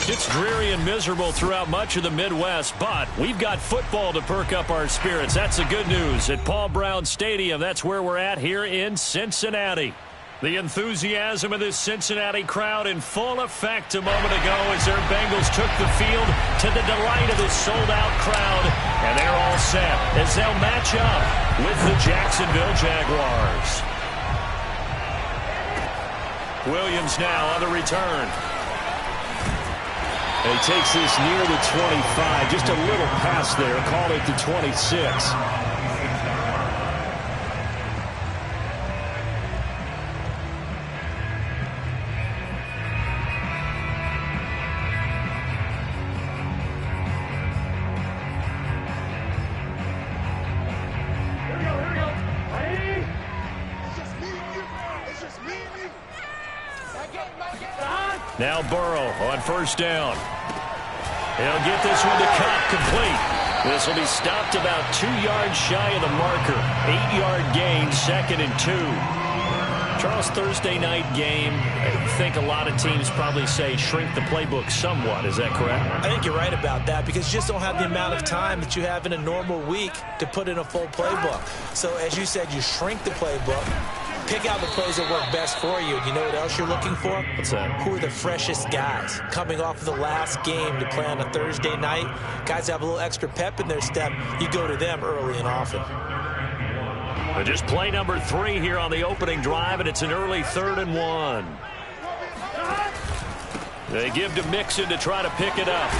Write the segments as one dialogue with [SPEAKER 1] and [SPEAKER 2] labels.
[SPEAKER 1] It's dreary and miserable throughout much of the Midwest, but we've got football to perk up our spirits. That's the good news. At Paul Brown Stadium, that's where we're at here in Cincinnati. The enthusiasm of this Cincinnati crowd in full effect a moment ago as their Bengals took the field to the delight of this sold-out crowd. And they're all set as they'll match up with the Jacksonville Jaguars. Williams now on the return. He takes this near the 25, just a little past there, call it the 26. Now Burrow on first down. He'll get this one to Cup complete. This will be stopped about 2 yards shy of the marker. 8-yard gain, 2nd and 2. Charles, Thursday night game, I think a lot of teams probably say shrink the playbook somewhat. Is that correct?
[SPEAKER 2] I think you're right about that because you just don't have the amount of time that you have in a normal week to put in a full playbook. So as you said, you shrink the playbook. Pick out the plays that work best for you. You know what else you're looking for?
[SPEAKER 1] What's that?
[SPEAKER 2] Who are the freshest guys? Coming off of the last game to play on a Thursday night, guys have a little extra pep in their step. You go to them early and often.
[SPEAKER 1] But just play number 3 here on the opening drive, and it's an early 3rd and 1. They give to Mixon to try to pick it up.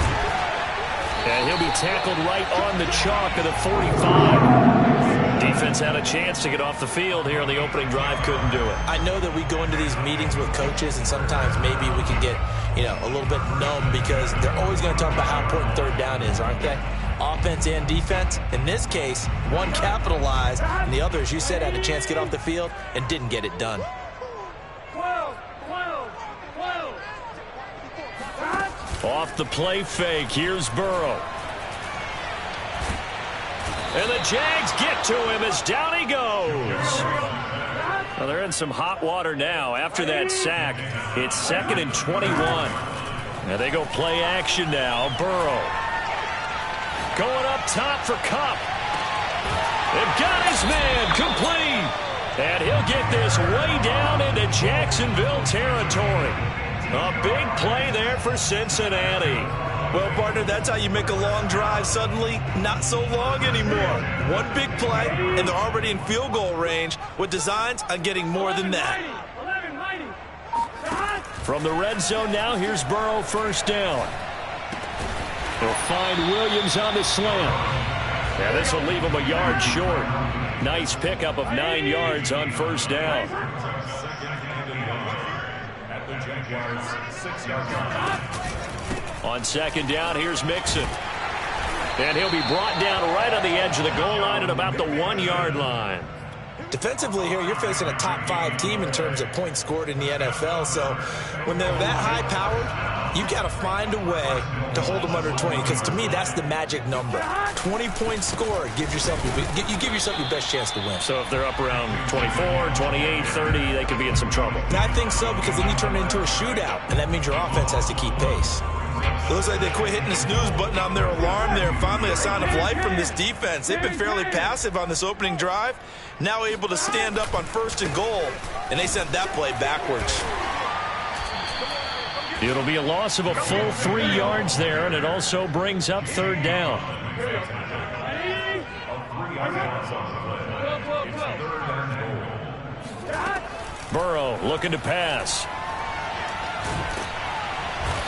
[SPEAKER 1] And he'll be tackled right on the chalk of the 45. Defense had a chance to get off the field here on the opening drive, couldn't do it.
[SPEAKER 2] I know that we go into these meetings with coaches, and sometimes maybe we can get, a little bit numb because they're always going to talk about how important third down is, aren't they? Offense and defense. In this case, one capitalized, and the other, as you said, had a chance to get off the field and didn't get it done.
[SPEAKER 1] Off the play fake, here's Burrow. And the Jags get to him as down he goes. Well, they're in some hot water now. After that sack, it's 2nd and 21. Now they go play action now. Burrow going up top for Cup. They've got his man complete. And he'll get this way down into Jacksonville territory. A big play there for Cincinnati.
[SPEAKER 2] Well, partner, that's how you make a long drive suddenly not so long anymore. One big play, and they're already in field goal range with designs on getting more than that.
[SPEAKER 1] From the red zone now, here's Burrow first down. He'll find Williams on the slam. Yeah, this will leave him a yard short. Nice pickup of 9 yards on first down. On second down, here's Mixon. And he'll be brought down right on the edge of the goal line at about the 1-yard line.
[SPEAKER 2] Defensively here, you're facing a top 5 team in terms of points scored in the NFL. So when they're that high-powered, you've got to find a way to hold them under 20. Because to me, that's the magic number. 20 points scored, you give yourself your best chance to win.
[SPEAKER 1] So if they're up around 24, 28, 30, they could be in some trouble.
[SPEAKER 2] And I think so, because then you turn it into a shootout, and that means your offense has to keep pace. It looks like they quit hitting the snooze button on their alarm there. Finally a sign of life from this defense. They've been fairly passive on this opening drive. Now able to stand up on 1st and goal, and they sent that play backwards.
[SPEAKER 1] It'll be a loss of a full 3 yards there, and it also brings up 3rd down. Burrow looking to pass.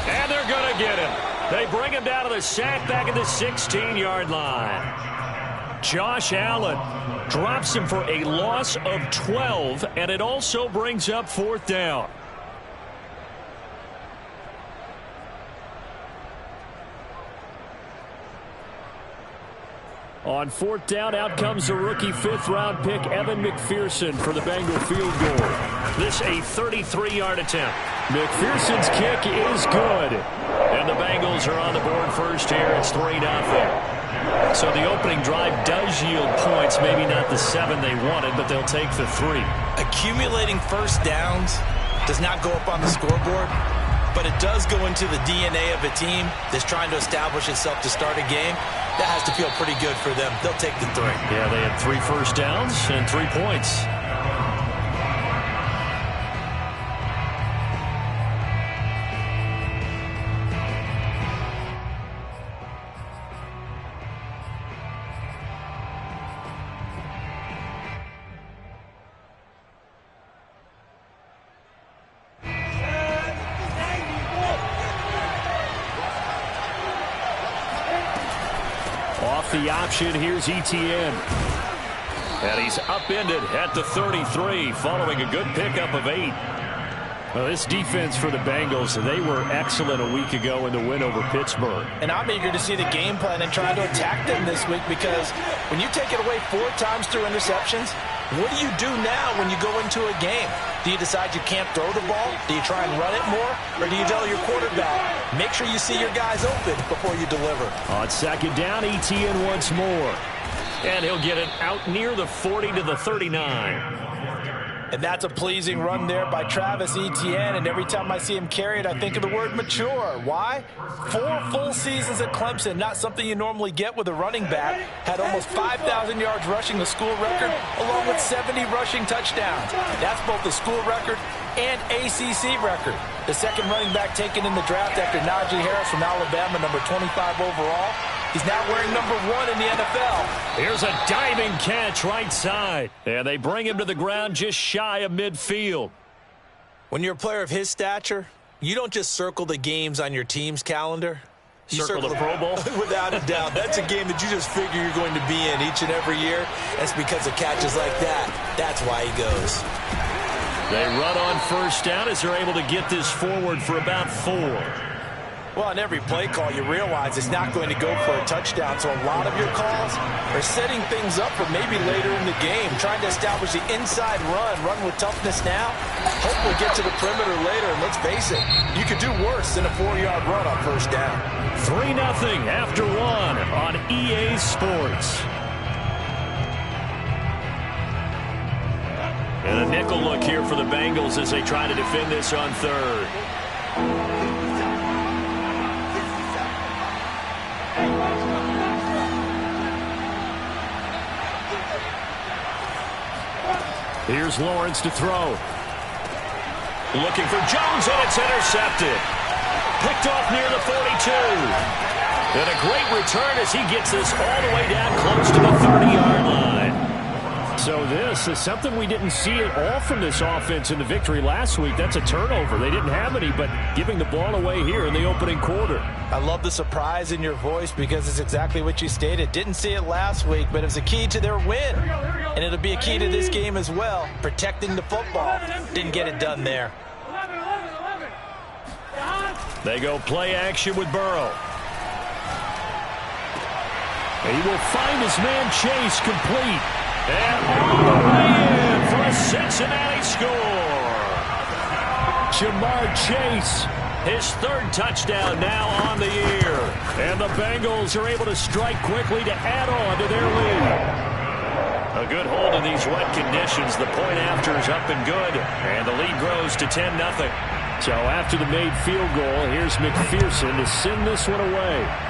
[SPEAKER 1] And they're going to get him. They bring him down to the sack back at the 16-yard line. Josh Allen drops him for a loss of 12, and it also brings up 4th down. On 4th down, out comes the rookie 5th-round pick, Evan McPherson, for the Bengal field goal. This a 33-yard attempt. McPherson's kick is good. And the Bengals are on the board first here. It's 3-0. So the opening drive does yield points. Maybe not the 7 they wanted, but they'll take the 3.
[SPEAKER 2] Accumulating first downs does not go up on the scoreboard. but it does go into the DNA of a team that's trying to establish itself to start a game. That has to feel pretty good for them. They'll take the 3.
[SPEAKER 1] Yeah, they had 3 first downs and 3 points. Off the option, here's Etienne. And he's upended at the 33, following a good pickup of 8. Well, this defense for the Bengals, they were excellent a week ago in the win over Pittsburgh.
[SPEAKER 2] And I'm eager to see the game plan and try to attack them this week, because when you take it away 4 times through interceptions, what do you do now when you go into a game? Do you decide you can't throw the ball? Do you try and run it more? Or do you tell your quarterback, make sure you see your guys open before you deliver?
[SPEAKER 1] On second down, Etienne once more. And he'll get it out near the 40 to the 39.
[SPEAKER 2] And that's a pleasing run there by Travis Etienne. And every time I see him carry it, I think of the word mature. Why? 4 full seasons at Clemson, not something you normally get with a running back. Had almost 5,000 yards rushing, the school record, along with 70 rushing touchdowns. That's both the school record and ACC record. The second running back taken in the draft after Najee Harris from Alabama, number 25 overall. He's now wearing number 1 in the NFL.
[SPEAKER 1] Here's a diving catch right side. And they bring him to the ground just shy of midfield.
[SPEAKER 2] When you're a player of his stature, you don't just circle the games on your team's calendar. You
[SPEAKER 1] circle the Pro Bowl?
[SPEAKER 2] Without a doubt. That's a game that you just figure you're going to be in each and every year. That's because of catches like that. That's why he goes.
[SPEAKER 1] They run on first down as they're able to get this forward for about 4.
[SPEAKER 2] Well, on every play call, you realize it's not going to go for a touchdown. So a lot of your calls are setting things up for maybe later in the game, trying to establish the inside run with toughness now. Hope we'll get to the perimeter later. And let's face it, you could do worse than a 4-yard run on first down.
[SPEAKER 1] 3-0 after 1 on EA Sports. And a nickel look here for the Bengals as they try to defend this on 3rd. Here's Lawrence to throw. Looking for Jones, and it's intercepted. Picked off near the 42. And a great return as he gets this all the way down close to the 30-yard line. So this is something we didn't see at all from this offense in the victory last week. That's a turnover. They didn't have any, but giving the ball away here in the opening quarter.
[SPEAKER 2] I love the surprise in your voice because it's exactly what you stated. Didn't see it last week, but it was a key to their win. And it'll be a key to this game as well, protecting the football. Didn't get it done there.
[SPEAKER 1] They go play action with Burrow. He will find his man Chase complete. And all the way in for a Cincinnati score. Jamar Chase, his 3rd touchdown now on the year. And the Bengals are able to strike quickly to add on to their lead. A good hold in these wet conditions. The point after is up and good. And the lead grows to 10-0. So after the made field goal, here's McPherson to send this one away.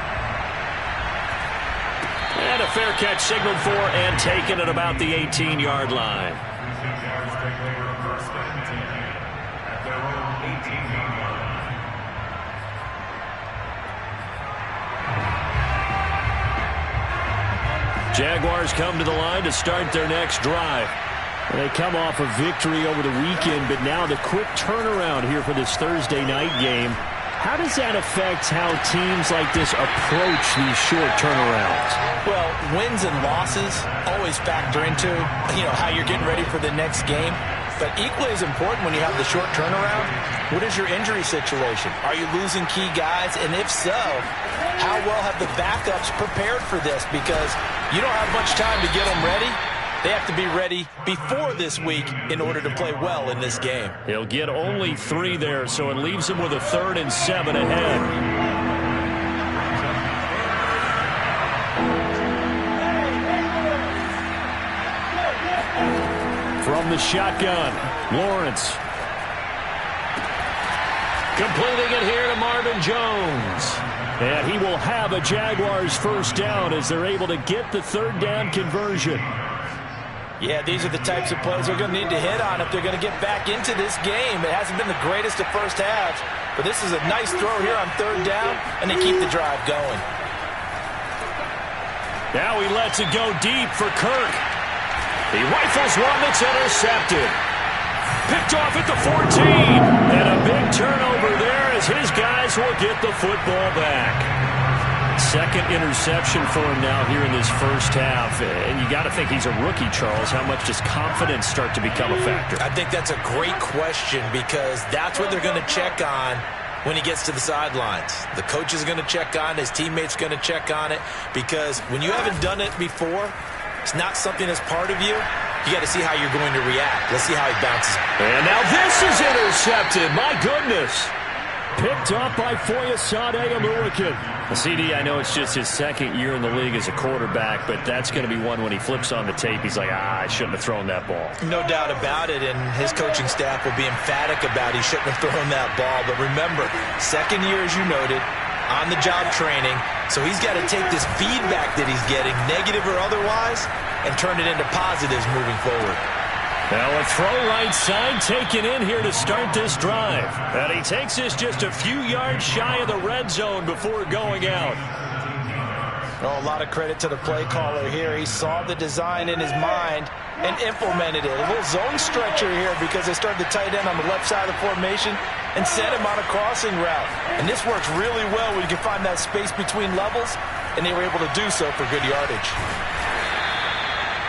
[SPEAKER 1] And a fair catch signaled for and taken at about the 18-yard line. Jaguars come to the line to start their next drive. They come off a victory over the weekend, but now the quick turnaround here for this Thursday night game. How does that affect how teams like this approach these short turnarounds?
[SPEAKER 2] Well, wins and losses always factor into, how you're getting ready for the next game. But equally as important when you have the short turnaround, what is your injury situation? Are you losing key guys? And if so, how well have the backups prepared for this? Because you don't have much time to get them ready. They have to be ready before this week in order to play well in this game.
[SPEAKER 1] He'll get only 3 there, so it leaves him with a 3rd and 7 ahead. From the shotgun, Lawrence. Completing it here to Marvin Jones. And he will have a Jaguars first down as they're able to get the third down conversion.
[SPEAKER 2] Yeah, these are the types of plays they're going to need to hit on if they're going to get back into this game. It hasn't been the greatest of first halves, but this is a nice throw here on third down, and they keep the drive going.
[SPEAKER 1] Now he lets it go deep for Kirk. He rifles one that's intercepted. Picked off at the 14. And a big turnover there as his guys will get the football back. Second interception for him now here in this first half. And you got to think he's a rookie, Charles. How much does confidence start to become a factor?
[SPEAKER 2] I think that's a great question because that's what they're going to check on when he gets to the sidelines. The coach is going to check on it. His teammates going to check on it because when you haven't done it before, it's not something that's part of you. You got to see how you're going to react. Let's see how he bounces.
[SPEAKER 1] And now this is intercepted. My goodness. Picked up by Foyesade Oluwakin. CD, I know it's just his second year in the league as a quarterback, but that's going to be one when he flips on the tape. He's like, I shouldn't have thrown that ball.
[SPEAKER 2] No doubt about it, and his coaching staff will be emphatic about he shouldn't have thrown that ball. But remember, second year, as you noted, on-the-job training, so he's got to take this feedback that he's getting, negative or otherwise, and turn it into positives moving forward.
[SPEAKER 1] Now a throw right side taken in here to start this drive. And he takes this just a few yards shy of the red zone before going out.
[SPEAKER 2] Oh, a lot of credit to the play caller here. He saw the design in his mind and implemented it. A little zone stretcher here because they started the tight end on the left side of the formation and set him on a crossing route. And this works really well when you can find that space between levels, and they were able to do so for good yardage.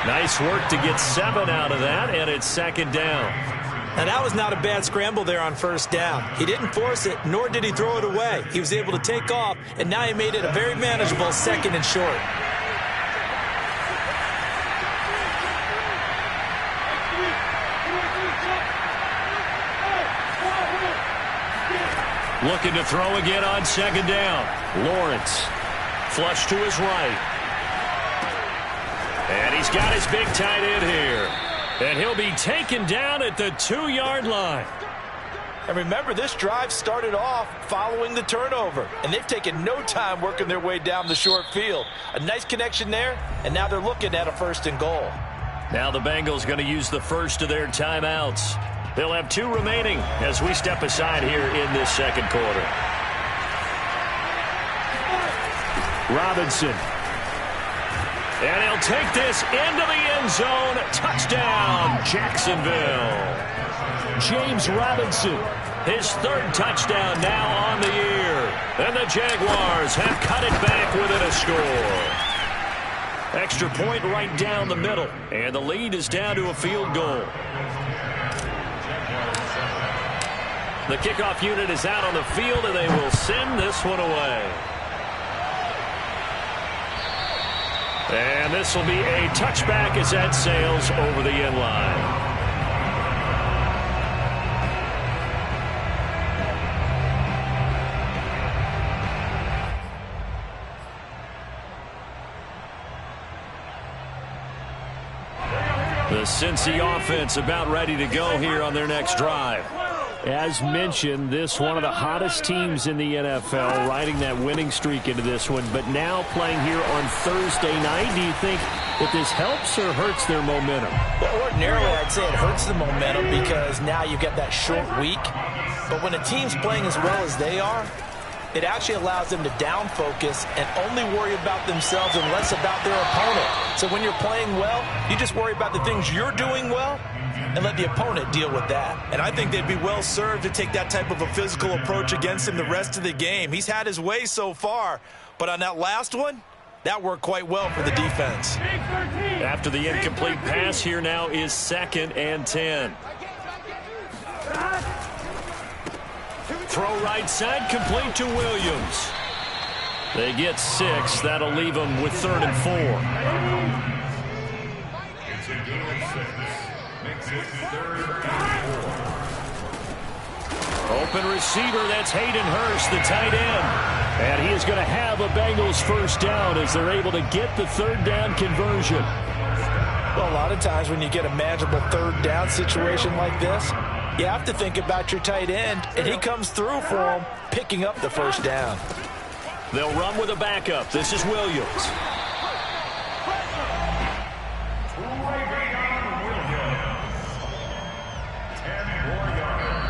[SPEAKER 1] Nice work to get 7 out of that, and it's second down.
[SPEAKER 3] Now, that was not a bad scramble there on first down. He didn't force it, nor did he throw it away. He was able to take off, and now he made it a very manageable second and short.
[SPEAKER 1] Looking to throw again on second down. Lawrence, flush to his right. And he's got his big tight end here. And he'll be taken down at the 2-yard line.
[SPEAKER 2] And remember, this drive started off following the turnover. And they've taken no time working their way down the short field. A nice connection there, and now they're looking at a 1st and goal.
[SPEAKER 1] Now the Bengals going to use the first of their timeouts. They'll have 2 remaining as we step aside here in this second quarter. Robinson. And he'll take this into the end zone. Touchdown, Jacksonville. James Robinson, his 3rd touchdown now on the year. And the Jaguars have cut it back within a score. Extra point right down the middle. And the lead is down to a field goal. The kickoff unit is out on the field, and they will send this one away. And this will be a touchback as that sails over the end line. The Cincy offense about ready to go here on their next drive. As mentioned, this one of the hottest teams in the NFL, riding that winning streak into this one, but now playing here on Thursday night. Do you think that this helps or hurts their momentum?
[SPEAKER 2] Well, ordinarily, I'd say it hurts the momentum because now you've got that short week. But when a team's playing as well as they are, it actually allows them to down focus and only worry about themselves and less about their opponent. So when you're playing well, you just worry about the things you're doing well and let the opponent deal with that. And I think they'd be well served to take that type of a physical approach against him the rest of the game. He's had his way so far, but on that last one, that worked quite well for the defense.
[SPEAKER 1] After the incomplete pass, here now is 2nd and 10. Throw right side, complete to Williams. They get 6. That'll leave them with 3rd and 4.
[SPEAKER 4] It's a gain of 6. Makes it 3rd and 4.
[SPEAKER 1] Open receiver, that's Hayden Hurst, the tight end. And he is going to have a Bengals first down as they're able to get the 3rd down conversion.
[SPEAKER 2] Well, a lot of times when you get a manageable 3rd down situation like this,
[SPEAKER 3] You have to think about your tight end, and he comes through for him, picking up the first down.
[SPEAKER 1] They'll run with a backup. This is Williams.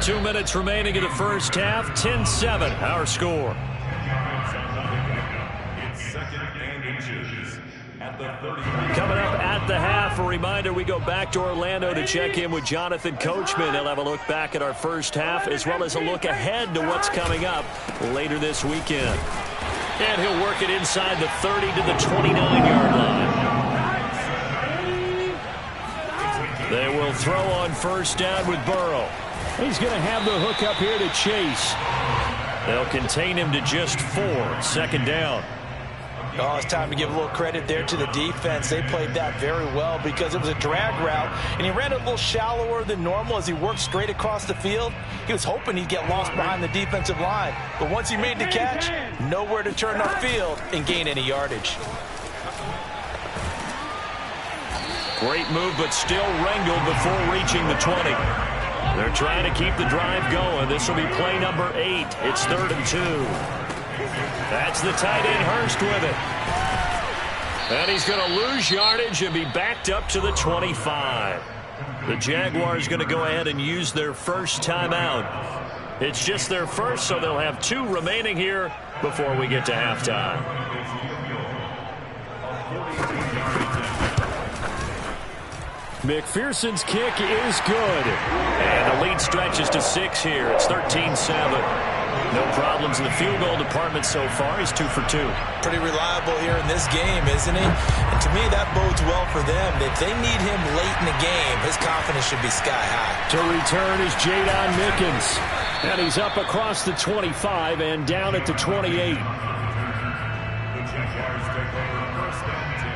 [SPEAKER 1] 2 minutes remaining in the first half. 10-7, our score. Coming up at the half, a reminder, we go back to Orlando to check in with Jonathan Coachman. He'll have a look back at our first half as well as a look ahead to what's coming up later this weekend. And he'll work it inside the 30 to the 29-yard line. They will throw on first down with Burrow. He's going to have the hook up here to Chase. They'll contain him to just 4. Second down.
[SPEAKER 3] Oh, it's time to give a little credit there to the defense. They played that very well because it was a drag route, and he ran a little shallower than normal as he worked straight across the field. He was hoping he'd get lost behind the defensive line, but once he made the catch, nowhere to turn upfield and gain any yardage.
[SPEAKER 1] Great move, but still wrangled before reaching the 20. They're trying to keep the drive going. This will be play number 8. It's 3rd and 2. That's the tight end, Hurst, with it. And he's going to lose yardage and be backed up to the 25. The Jaguars going to go ahead and use their first timeout. It's just their first, so they'll have 2 remaining here before we get to halftime. McPherson's kick is good. And the lead stretches to 6 here. It's 13-7. No problems in the field goal department so far. He's 2 for 2.
[SPEAKER 3] Pretty reliable here in this game, isn't he? And to me, that bodes well for them. If they need him late in the game, his confidence should be sky high.
[SPEAKER 1] To return is Jadon Mickens. And he's up across the 25 and down at the 28.
[SPEAKER 4] The Jaguars take over first and 10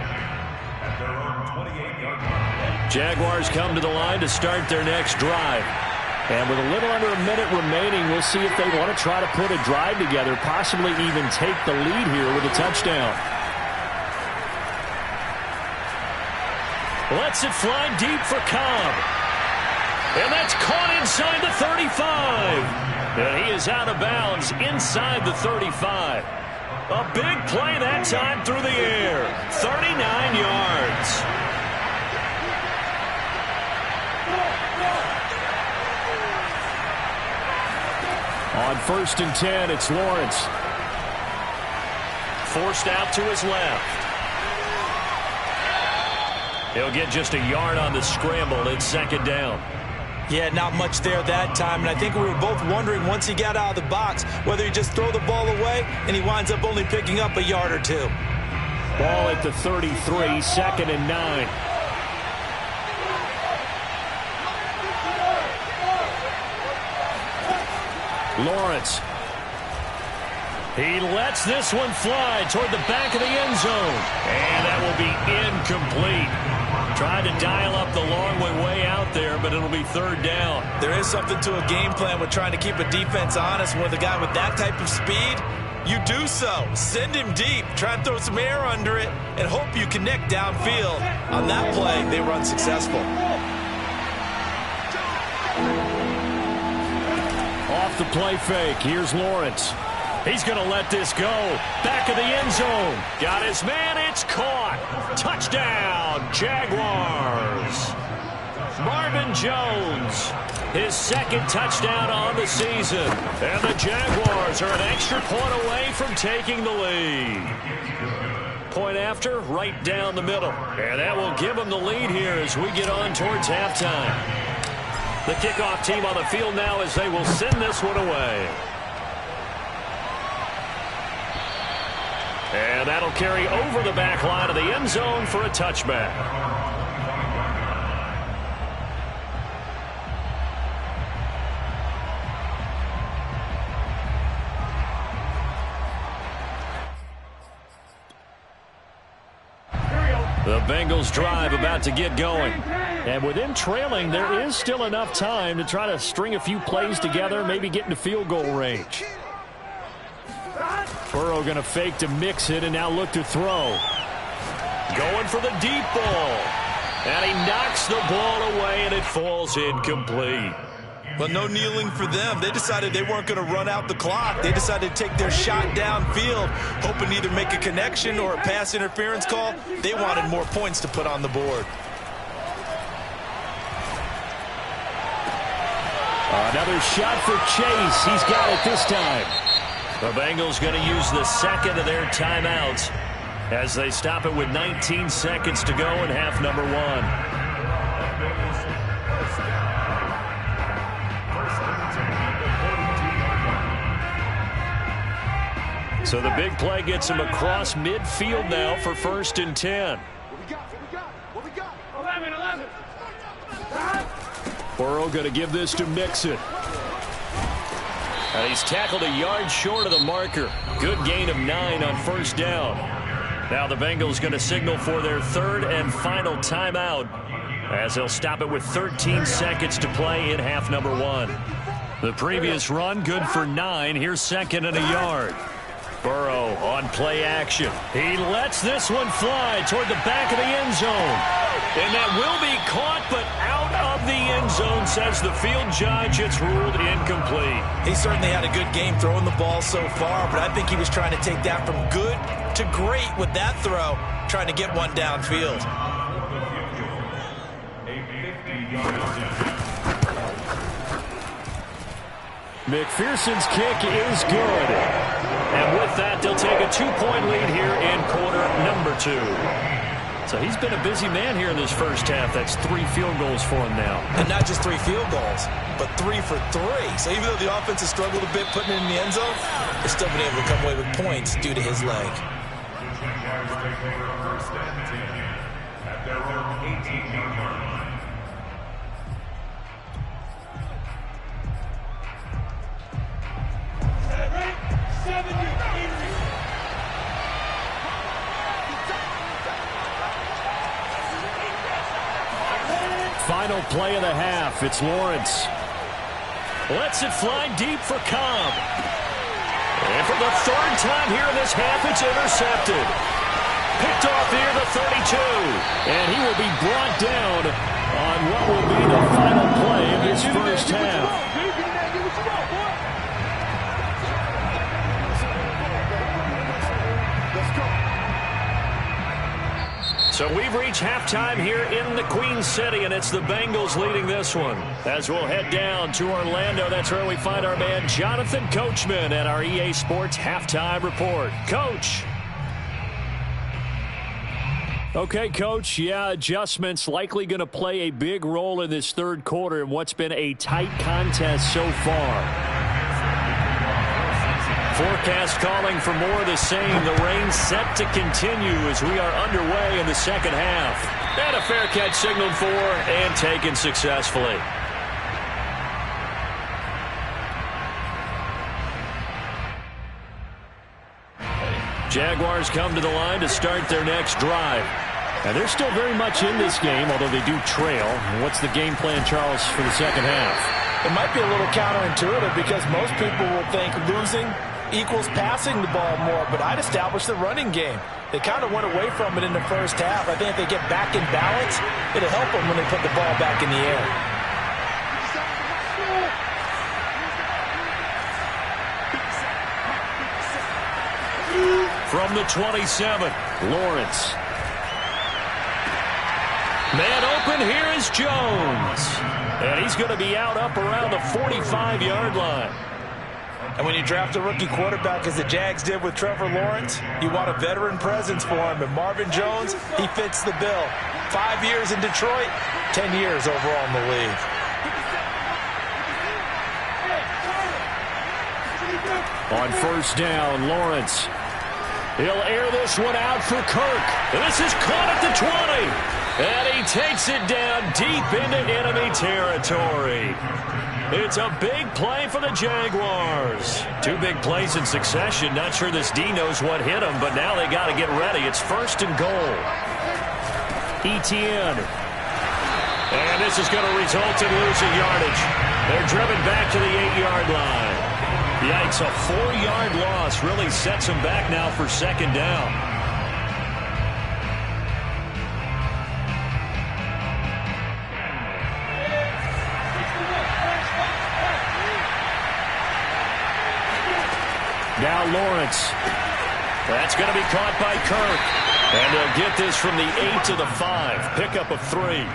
[SPEAKER 4] at their own 28-yard line.
[SPEAKER 1] Jaguars come to the line to start their next drive. And with a little under a minute remaining, we'll see if they want to try to put a drive together, possibly even take the lead here with a touchdown. Lets it fly deep for Cobb. And that's caught inside the 35. And he is out of bounds inside the 35. A big play that time through the air. 39 yards. On 1st and 10, it's Lawrence. Forced out to his left. He'll get just a yard on the scramble. It's 2nd down.
[SPEAKER 3] Yeah, not much there that time, and I think we were both wondering once he got out of the box whether he just throw the ball away, and he winds up only picking up a yard or 2.
[SPEAKER 1] Ball at the 33, 2nd and 9. Lawrence. He lets this one fly toward the back of the end zone. And that will be incomplete. Tried to dial up the long way out there, but it'll be 3rd down.
[SPEAKER 3] There is something to a game plan with trying to keep a defense honest. With a guy with that type of speed, you do so. Send him deep. Try and throw some air under it and hope you connect downfield. On that play, they were unsuccessful.
[SPEAKER 1] Off the play fake. Here's Lawrence. He's going to let this go. Back of the end zone. Got his man. It's caught. Touchdown, Jaguars. Marvin Jones. His 2nd touchdown on the season. And the Jaguars are an extra point away from taking the lead. Point after, right down the middle. And that will give them the lead here as we get on towards halftime. The kickoff team on the field now as they will send this one away. And that'll carry over the back line of the end zone for a touchback. The Bengals drive about to get going. And with them trailing, there is still enough time to try to string a few plays together, maybe get into field goal range. Burrow going to fake to mix it and now look to throw. Going for the deep ball. And he knocks the ball away and it falls incomplete.
[SPEAKER 2] Well, no kneeling for them. They decided they weren't going to run out the clock. They decided to take their shot downfield, hoping to either make a connection or a pass interference call. They wanted more points to put on the board.
[SPEAKER 1] Another shot for Chase. He's got it this time. The Bengals going to use the second of their timeouts as they stop it with 19 seconds to go in half number 1. So the big play gets him across midfield now for 1st and 10.
[SPEAKER 5] What we got? 11.
[SPEAKER 1] Burrow going to give this to Mixon. And he's tackled a yard short of the marker. Good gain of 9 on 1st down. Now the Bengals going to signal for their 3rd and final timeout as they'll stop it with 13 seconds to play in half number 1. The previous run good for 9. Here's 2nd and a yard. Burrow on play action. He lets this one fly toward the back of the end zone. And that will be caught, but out of the end zone, says the field judge. It's ruled incomplete.
[SPEAKER 2] He certainly had a good game throwing the ball so far, but I think he was trying to take that from good to great with that throw, trying to get one downfield.
[SPEAKER 1] McPherson's kick is good. And with that, they'll take a 2-point lead here in quarter number 2. So he's been a busy man here in this first half. That's 3 field goals for him now.
[SPEAKER 2] And not just 3 field goals, but 3 for 3. So even though the offense has struggled a bit putting it in the end zone, they've still been able to come away with points due to his leg.
[SPEAKER 4] At their own 18-yard line.
[SPEAKER 1] Final play of the half. It's Lawrence. Lets it fly deep for Cobb. And for the 3rd time here in this half, it's intercepted. Picked off here the 32. And he will be brought down on what will be the final play of this first half. So we've reached halftime here in the Queen City, and it's the Bengals leading this one. As we'll head down to Orlando, that's where we find our man Jonathan Coachman at our EA Sports Halftime Report. Coach. Okay, Coach, yeah, adjustments likely going to play a big role in this 3rd quarter in what's been a tight contest so far. Forecast calling for more of the same. The rain set to continue as we are underway in the 2nd half. And a fair catch signaled for and taken successfully. Jaguars come to the line to start their next drive. And they're still very much in this game, although they do trail. What's the game plan, Charles, for the 2nd half?
[SPEAKER 3] It might be a little counterintuitive because most people will think losing equals passing the ball more, but I'd establish the running game. They kind of went away from it in the first half. I think if they get back in balance, it'll help them when they put the ball back in the air.
[SPEAKER 1] From the 27, Lawrence. Man open, here is Jones. And he's going to be out up around the 45-yard line.
[SPEAKER 3] And when you draft a rookie quarterback, as the Jags did with Trevor Lawrence, you want a veteran presence for him. And Marvin Jones, he fits the bill. 5 years in Detroit, 10 years overall in the league.
[SPEAKER 1] On 1st down, Lawrence. He'll air this one out for Kirk. This is caught at the 20. And he takes it down deep into enemy territory. It's a big play for the Jaguars. 2 big plays in succession. Not sure this D knows what hit him, but now they got to get ready. It's 1st and goal. Etienne. And this is going to result in losing yardage. They're driven back to the 8-yard line. Yikes, a 4-yard loss really sets them back now for 2nd down. now Lawrence. That's going to be caught by Kirk. And they'll get this from the 8 to the 5. Pickup of 3.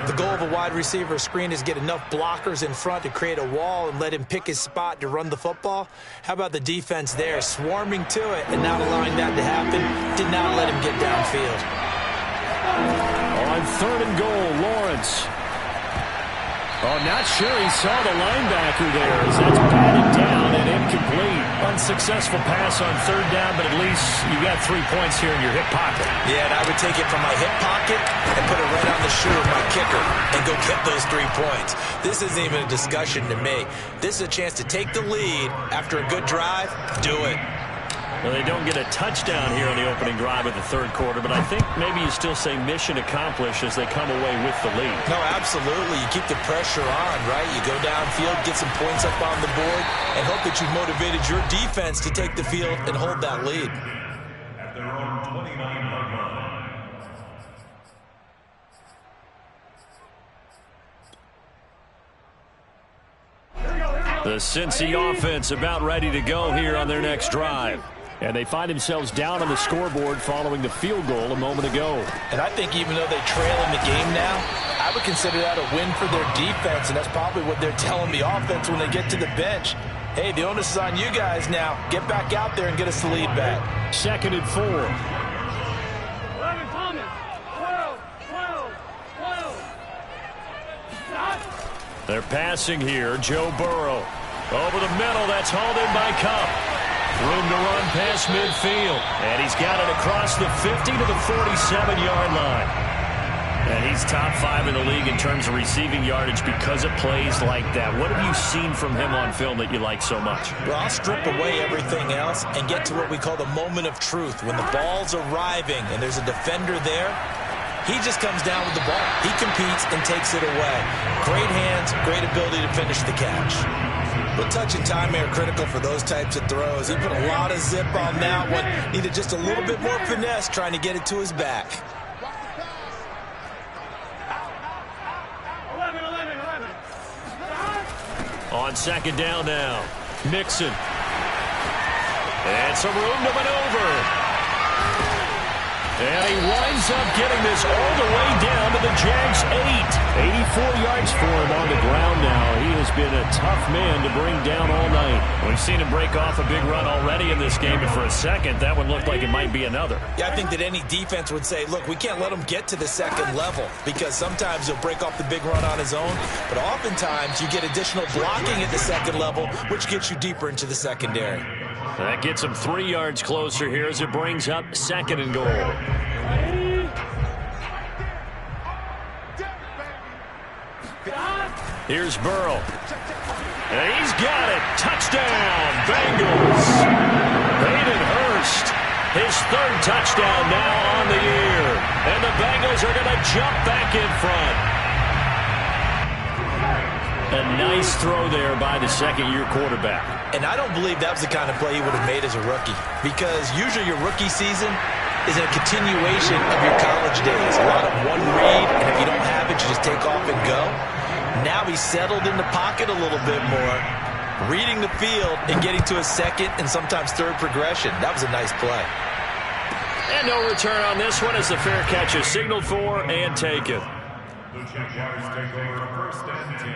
[SPEAKER 3] The goal of a wide receiver screen is get enough blockers in front to create a wall and let him pick his spot to run the football. How about the defense there, swarming to it and not allowing that to happen? Did not let him get downfield.
[SPEAKER 1] On 3rd and goal, Lawrence. Oh, not sure he saw the linebacker there as that's batted down and incomplete. Unsuccessful pass on 3rd down, but at least you got 3 points here in your hip pocket.
[SPEAKER 3] Yeah, and I would take it from my hip pocket and put it right on the shoe of my kicker and go get those 3 points. This isn't even a discussion to me. This is a chance to take the lead after a good drive. Do it.
[SPEAKER 1] Well, they don't get a touchdown here on the opening drive of the 3rd quarter, but I think maybe you still say mission accomplished as they come away with the lead.
[SPEAKER 3] No, absolutely. You keep the pressure on, right? You go downfield, get some points up on the board, and hope that you've motivated your defense to take the field and hold that lead.
[SPEAKER 4] At their own 29-yard line.
[SPEAKER 1] The Cincy offense about ready to go here on their next drive. And they find themselves down on the scoreboard following the field goal a moment ago.
[SPEAKER 3] And I think even though they trail in the game now, I would consider that a win for their defense, and that's probably what they're telling the offense when they get to the bench. Hey, the onus is on you guys now. Get back out there and get us the lead back.
[SPEAKER 1] 2nd and 4.
[SPEAKER 5] 11 coming. 12.
[SPEAKER 1] They're passing here. Joe Burrow. Over the middle. That's hauled in by Kupp. Room to run past midfield. And he's got it across the 50 to the 47-yard line. And he's top 5 in the league in terms of receiving yardage because of plays like that. What have you seen from him on film that you like so much?
[SPEAKER 3] Well, I'll strip away everything else and get to what we call the moment of truth. When the ball's arriving and there's a defender there, he just comes down with the ball. He competes and takes it away. Great hands, great ability to finish the catch. But touch and time are critical for those types of throws. He put a lot of zip on that one. Needed just a little bit more finesse trying to get it to his back.
[SPEAKER 5] 11.
[SPEAKER 1] On 2nd down now. Mixon. And some room to maneuver. And he winds up getting this all the way down to the Jags' 8. 84 yards for him on the ground now. He has been a tough man to bring down all night. We've seen him break off a big run already in this game, and for a second, that one looked like it might be another.
[SPEAKER 3] Yeah, I think that any defense would say, look, we can't let him get to the 2nd level because sometimes he'll break off the big run on his own, but oftentimes you get additional blocking at the 2nd level, which gets you deeper into the secondary.
[SPEAKER 1] That gets him 3 yards closer here as it brings up 2nd and goal. Here's Burrow. And he's got it. Touchdown, Bengals. Hayden Hurst, his 3rd touchdown now on the year. And the Bengals are going to jump back in front. A nice throw there by the 2nd-year quarterback.
[SPEAKER 3] And I don't believe that was the kind of play he would have made as a rookie, because usually your rookie season is a continuation of your college days. A lot of one read, and if you don't have it, you just take off and go. Now he's settled in the pocket a little bit more, reading the field and getting to a 2nd and sometimes 3rd progression. That was a nice play.
[SPEAKER 1] And no return on this one as the fair catch is signaled for and taken.
[SPEAKER 4] The Jaguars take over 1st and 10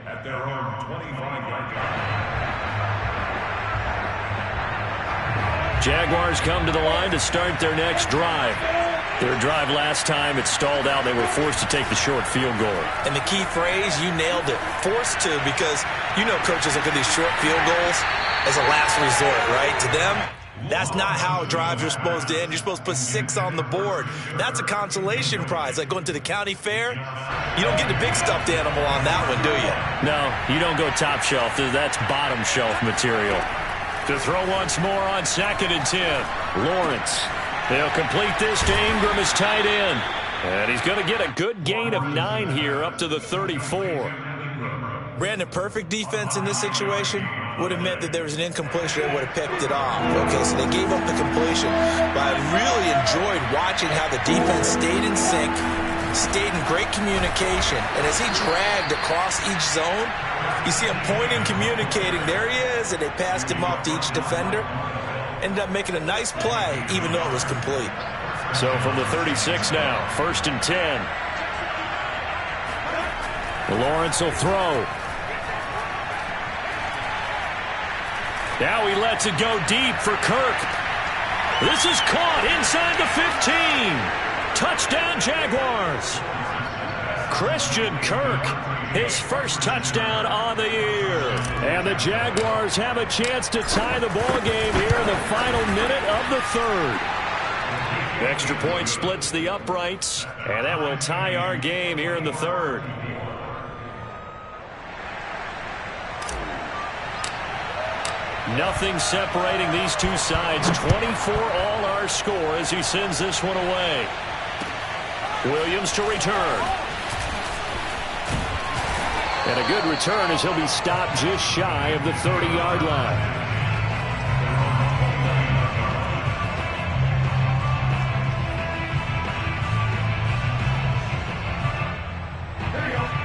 [SPEAKER 4] at their own 25-yard line.
[SPEAKER 1] Jaguars come to the line to start their next drive. Their drive last time, it stalled out. They were forced to take the short field goal.
[SPEAKER 3] And the key phrase, you nailed it. Forced to, because you know coaches look at these short field goals as a last resort, right? To them, that's not how drives are supposed to end. You're supposed to put 6 on the board. That's a consolation prize. Like going to the county fair, you don't get the big stuffed animal on that one, do you?
[SPEAKER 1] No, you don't go top shelf. That's bottom shelf material. To throw once more on 2nd and 10. Lawrence. They'll complete this to Ingram as tight end. And he's going to get a good gain of 9 here up to the 34.
[SPEAKER 3] Brandon, perfect defense in this situation would have meant that there was an incompletion. They would have picked it off. Okay, so they gave up the completion. But I really enjoyed watching how the defense stayed in sync, stayed in great communication. And as he dragged across each zone, you see him pointing, communicating. There he is, and they passed him off to each defender. Ended up making a nice play, even though it was complete.
[SPEAKER 1] So from the 36 now, 1st and 10. Lawrence will throw. Now he lets it go deep for Kirk. This is caught inside the 15. Touchdown, Jaguars. Christian Kirk, his first touchdown on the year. And the Jaguars have a chance to tie the ball game here in the final minute of the 3rd. Extra point splits the uprights, and that will tie our game here in the 3rd. Nothing separating these two sides. 24 all our score as he sends this one away. Williams to return. And a good return as he'll be stopped just shy of the 30-yard line.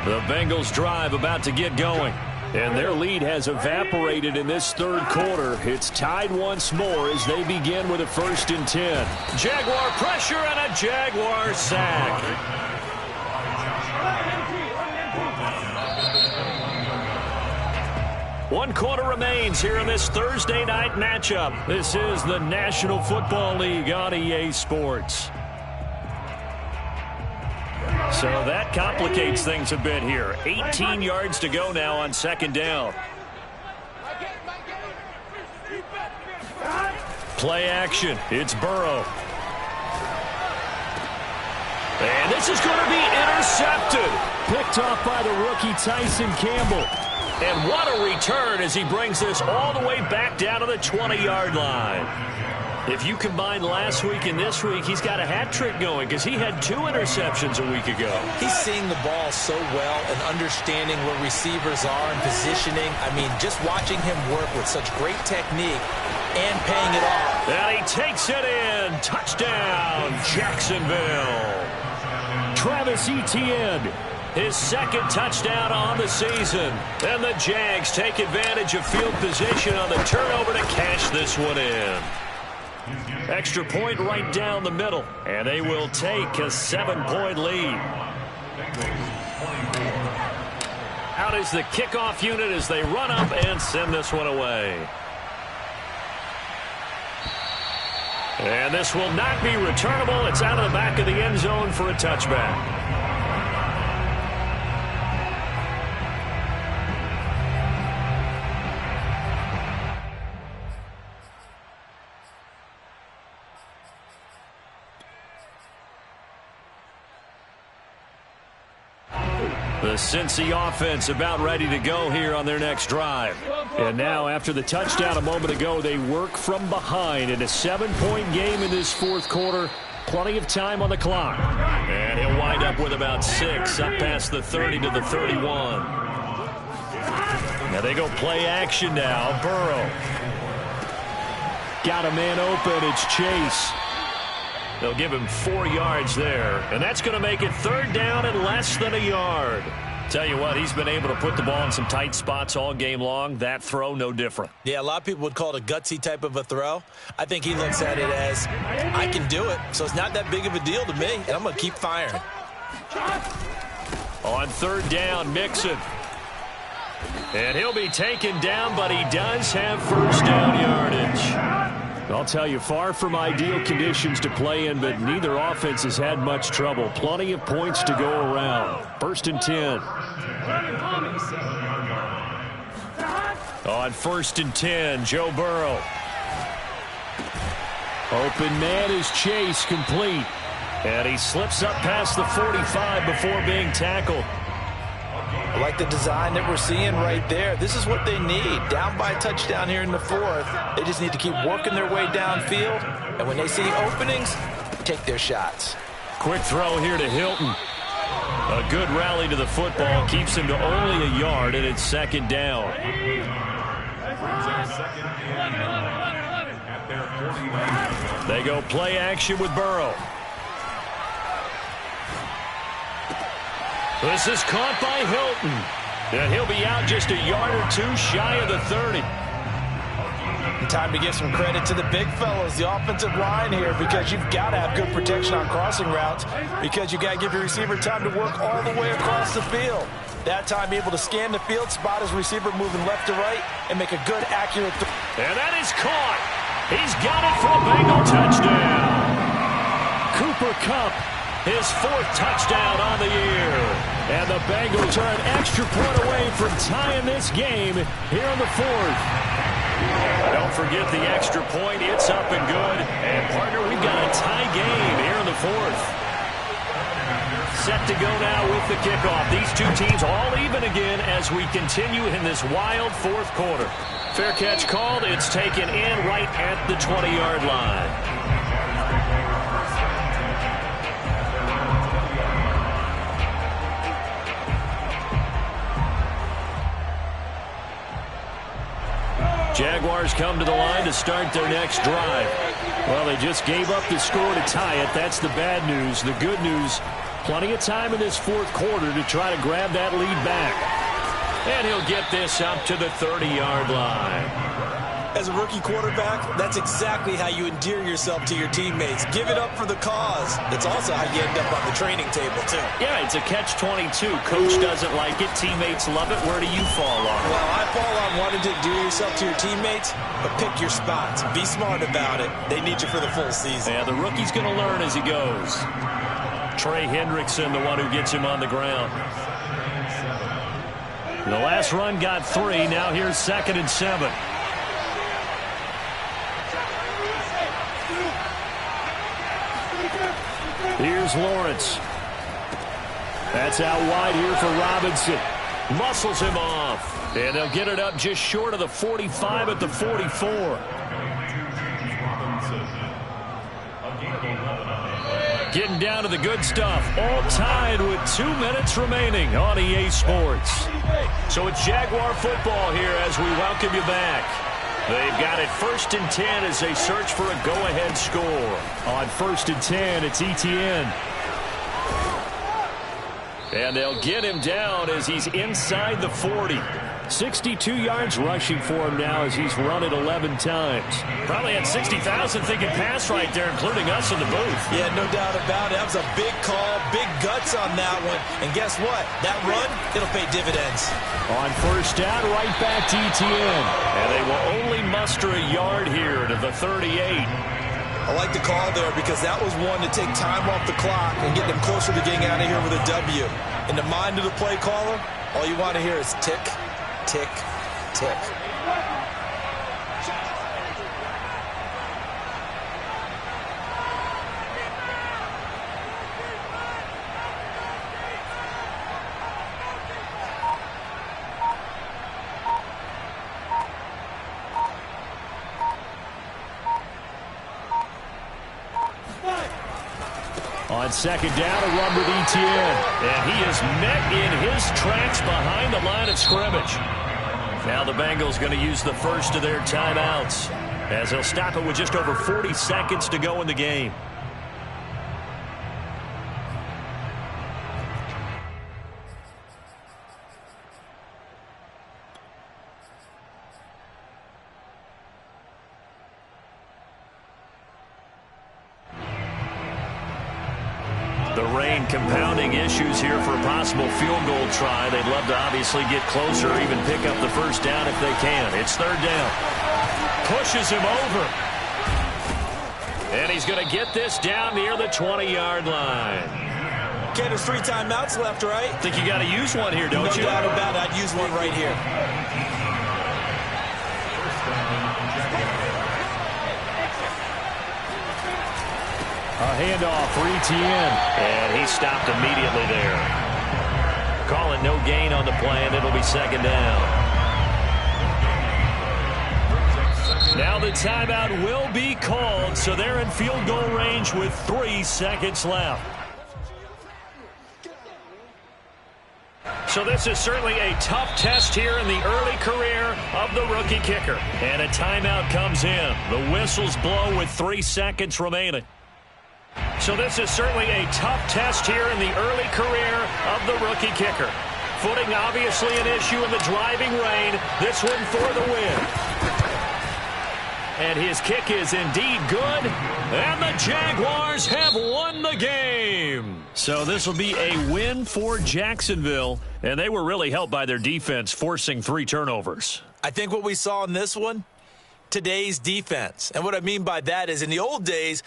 [SPEAKER 1] The Bengals drive about to get going. And their lead has evaporated in this 3rd quarter. It's tied once more as they begin with a 1st and 10. Jaguar pressure and a Jaguar sack. One quarter remains here in this Thursday night matchup. This is the National Football League on EA Sports. So that complicates things a bit here. 18 yards to go now on 2nd down. Play action. It's Burrow. And this is going to be intercepted. Picked off by the rookie Tyson Campbell. And what a return as he brings this all the way back down to the 20-yard line. If you combine last week and this week, he's got a hat trick going because he had 2 interceptions a week ago.
[SPEAKER 3] He's seeing the ball so well and understanding where receivers are and positioning. I mean, just watching him work with such great technique and paying it off.
[SPEAKER 1] And he takes it in. Touchdown, Jacksonville. Travis Etienne, his 2nd touchdown on the season. And the Jags take advantage of field position on the turnover to cash this one in. Extra point right down the middle, and they will take a 7-point lead. Out is the kickoff unit as they run up and send this one away. And this will not be returnable. It's out of the back of the end zone for a touchback. The Cincy offense about ready to go here on their next drive. And now after the touchdown a moment ago, they work from behind in a 7-point game in this 4th quarter. Plenty of time on the clock. And he'll wind up with about 6 up past the 30 to the 31. Now they go play action now. Burrow. Got a man open. It's Chase. They'll give him 4 yards there, and that's going to make it 3rd down and less than a yard. Tell you what, he's been able to put the ball in some tight spots all game long. That throw, no different.
[SPEAKER 3] Yeah, a lot of people would call it a gutsy type of a throw. I think he looks at it as, I can do it, so it's not that big of a deal to me, and I'm going to keep firing.
[SPEAKER 1] On 3rd down, Mixon. And he'll be taken down, but he does have 1st down yardage. I'll tell you, far from ideal conditions to play in, but neither offense has had much trouble. Plenty of points to go around. 1st and 10. On 1st and 10, Joe Burrow. Open man is Chase, complete. And he slips up past the 45 before being tackled.
[SPEAKER 3] I like the design that we're seeing right there. This is what they need. Down by a touchdown here in the 4th. They just need to keep working their way downfield. And when they see openings, take their shots.
[SPEAKER 1] Quick throw here to Hilton. A good rally to the football. Keeps him to only a yard, and it's 2nd down. They go play action with Burrow. This is caught by Hilton. And he'll be out just a yard or two shy of the 30.
[SPEAKER 3] Time to give some credit to the big fellows, the offensive line here, because you've got to have good protection on crossing routes, because you got to give your receiver time to work all the way across the field. That time able to scan the field, spot his receiver moving left to right, and make a good, accurate throw.
[SPEAKER 1] And that is caught. He's got it for a Bengal touchdown. Cooper Kupp, his 4th touchdown on the year. And the Bengals are an extra point away from tying this game here in the 4th. Don't forget the extra point. It's up and good. And, partner, we've got a tie game here in the 4th. Set to go now with the kickoff. These two teams all even again as we continue in this wild 4th quarter. Fair catch called. It's taken in right at the 20-yard line. Jaguars come to the line to start their next drive. Well, they just gave up the score to tie it. That's the bad news. The good news, plenty of time in this 4th quarter to try to grab that lead back. And he'll get this up to the 30-yard line.
[SPEAKER 2] As a rookie quarterback, that's exactly how you endear yourself to your teammates. Give it up for the cause. It's also how you end up on the training table, too.
[SPEAKER 1] Yeah, it's a catch-22. Coach doesn't like it. Teammates love it. Where do you fall on?
[SPEAKER 2] Well, I fall on wanting to endear yourself to your teammates, but pick your spots. Be smart about it. They need you for the full season.
[SPEAKER 1] Yeah, the rookie's going to learn as he goes. Trey Hendrickson, the one who gets him on the ground. The last run got 3. Now here's 2nd and 7. Here's Lawrence. That's out wide here for Robinson. Muscles him off. And they'll get it up just short of the 45 at the 44. Getting down to the good stuff. All tied with 2 minutes remaining on EA Sports. So it's Jaguar football here as we welcome you back. They've got it 1st and 10 as they search for a go-ahead score. On 1st and 10, it's Etienne. And they'll get him down as he's inside the 40. 62 yards rushing for him now as he's run it 11 times. Probably had 60,000 thinking pass right there, including us in the booth.
[SPEAKER 2] Yeah, no doubt about it. That was a big call, big guts on that one. And guess what? That run, it'll pay dividends.
[SPEAKER 1] On 1st down, right back to Etienne. And they will only muster a yard here to the 38.
[SPEAKER 2] I like the call there because that was one to take time off the clock and get them closer to getting out of here with a W. In the mind of the play caller, all you want to hear is tick, tick, tick.
[SPEAKER 1] On 2nd down, a run with Etienne. And he is met in his tracks behind the line of scrimmage. Now the Bengals going to use the first of their timeouts as they'll stop it with just over 40 seconds to go in the game. The rain compounding issues here for a possible field goal try. They'd love to obviously get closer or even pick up the 1st down if they can. It's 3rd down. Pushes him over. And he's going to get this down near the 20-yard line.
[SPEAKER 2] Okay, there's 3 timeouts left, right?
[SPEAKER 1] I think you got to use one here, don't you?
[SPEAKER 2] No doubt about it. I'd use one right here.
[SPEAKER 1] A handoff for Etienne. And he stopped immediately there. Calling no gain on the play, and it'll be 2nd down. Now the timeout will be called, so they're in field goal range with 3 seconds left. So this is certainly a tough test here in the early career of the rookie kicker. And a timeout comes in. The whistles blow with 3 seconds remaining. So this is certainly a tough test here in the early career of the rookie kicker. Footing obviously an issue in the driving rain. This one for the win. And his kick is indeed good. And the Jaguars have won the game. So this will be a win for Jacksonville. And they were really helped by their defense forcing 3 turnovers.
[SPEAKER 2] I think what we saw in this one, today's defense. And what I mean by that is in the old days,